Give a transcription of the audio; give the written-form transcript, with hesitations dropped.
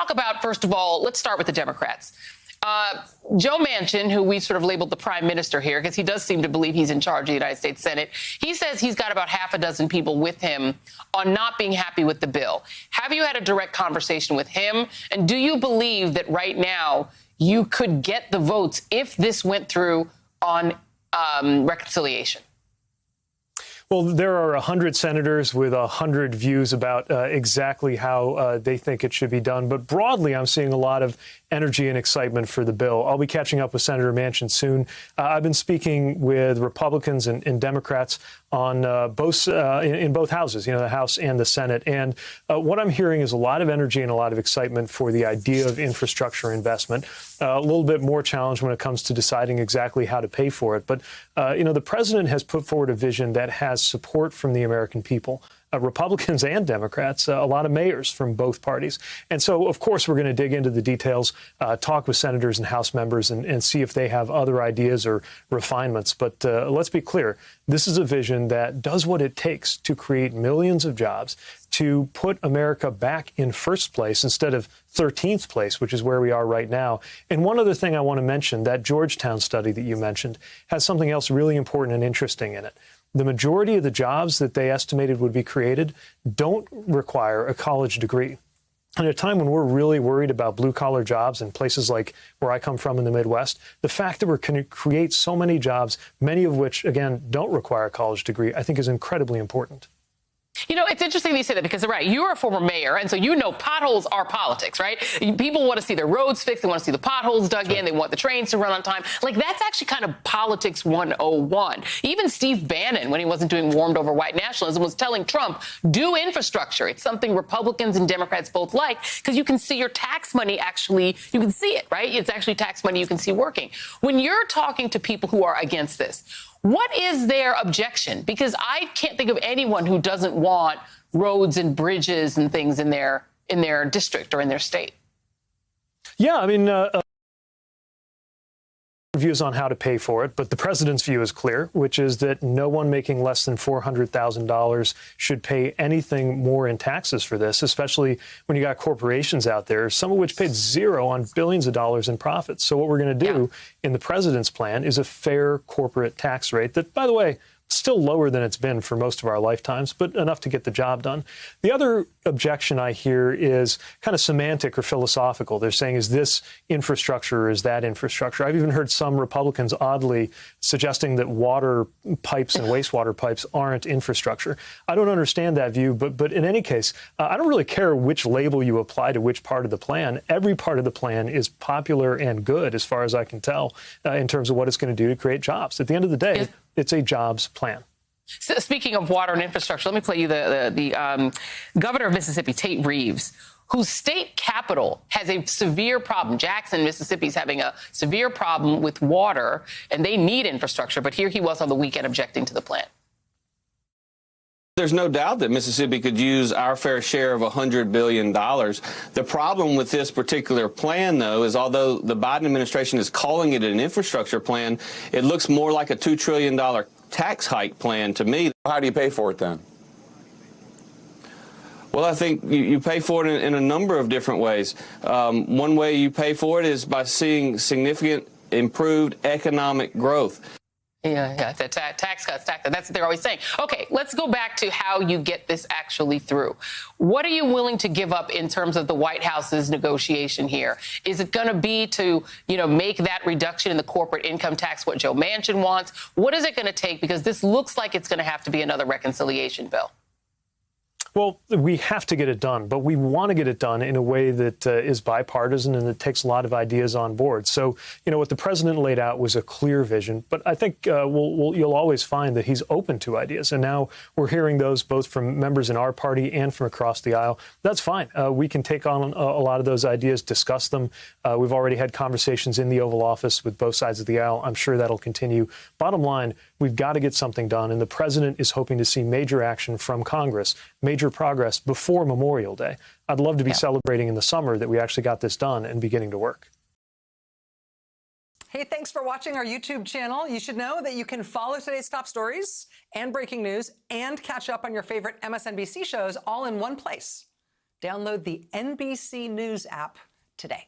talk about, first of all, let's start with the Democrats. Joe Manchin, who we sort of labeled the prime minister here, because he does seem to believe he's in charge of the United States Senate, he says he's got about half a dozen people with him on not being happy with the bill. Have you had a direct conversation with him? And do you believe that right now you could get the votes if this went through on reconciliation? Well, there are 100 senators with 100 views about exactly how they think it should be done. But broadly, I'm seeing a lot of energy and excitement for the bill. I'll be catching up with Senator Manchin soon. I've been speaking with Republicans and Democrats on in both houses, the House and the Senate. And what I'm hearing is a lot of energy and a lot of excitement for the idea of infrastructure investment. A little bit more challenge when it comes to deciding exactly how to pay for it. But, the president has put forward a vision that has support from the American people. Republicans and Democrats, a lot of mayors from both parties. And so, of course, we're going to dig into the details, talk with senators and House members and see if they have other ideas or refinements. But let's be clear, this is a vision that does what it takes to create millions of jobs, to put America back in first place instead of 13th place, which is where we are right now. And one other thing I want to mention, that Georgetown study that you mentioned has something else really important and interesting in it. The majority of the jobs that they estimated would be created don't require a college degree. At a time when we're really worried about blue-collar jobs in places like where I come from in the Midwest, the fact that we're going to create so many jobs, many of which, again, don't require a college degree, I think is incredibly important. It's interesting that you say that because, right, you're a former mayor, and so potholes are politics, right? People want to see their roads fixed. They want to see the potholes dug in. They want the trains to run on time. Like, that's actually kind of politics 101. Even Steve Bannon, when he wasn't doing warmed over white nationalism, was telling Trump, do infrastructure. It's something Republicans and Democrats both like because you can see your tax money you can see it, right? It's actually tax money you can see working. When you're talking to people who are against this, what is their objection? Because I can't think of anyone who doesn't want roads and bridges and things in their district or in their state. Yeah, views on how to pay for it, but the president's view is clear, which is that no one making less than $400,000 should pay anything more in taxes for this, especially when you got corporations out there, some of which paid zero on billions of dollars in profits. So what we're going to do in the president's plan is a fair corporate tax rate that, by the way, still lower than it's been for most of our lifetimes, but enough to get the job done. The other objection I hear is kind of semantic or philosophical. They're saying, is this infrastructure or is that infrastructure? I've even heard some Republicans oddly suggesting that water pipes and wastewater pipes aren't infrastructure. I don't understand that view, but in any case, I don't really care which label you apply to which part of the plan. Every part of the plan is popular and good, as far as I can tell, in terms of what it's going to do to create jobs. At the end of the day, it's a jobs plan. So speaking of water and infrastructure, let me play you the governor of Mississippi, Tate Reeves, whose state capital has a severe problem. Jackson, Mississippi is having a severe problem with water, and they need infrastructure. But here he was on the weekend objecting to the plan. There's no doubt that Mississippi could use our fair share of $100 billion. The problem with this particular plan, though, is although the Biden administration is calling it an infrastructure plan, it looks more like a $2 trillion tax hike plan to me. How do you pay for it then? Well, I think you pay for it in a number of different ways. One way you pay for it is by seeing significant improved economic growth. Yeah, tax cuts. That's what they're always saying. Okay, let's go back to how you get this actually through. What are you willing to give up in terms of the White House's negotiation here? Is it going to be to, make that reduction in the corporate income tax what Joe Manchin wants? What is it going to take? Because this looks like it's going to have to be another reconciliation bill. Well, we have to get it done, but we want to get it done in a way that is bipartisan and that takes a lot of ideas on board. So, what the president laid out was a clear vision, but I think you'll always find that he's open to ideas. And now we're hearing those both from members in our party and from across the aisle. That's fine. We can take on a lot of those ideas, discuss them. We've already had conversations in the Oval Office with both sides of the aisle. I'm sure that'll continue. Bottom line, we've got to get something done, and the president is hoping to see major action from Congress, major progress before Memorial Day. I'd love to be celebrating in the summer that we actually got this done and beginning to work. Hey, thanks for watching our YouTube channel. You should know that you can follow today's top stories and breaking news and catch up on your favorite MSNBC shows all in one place. Download the NBC News app today.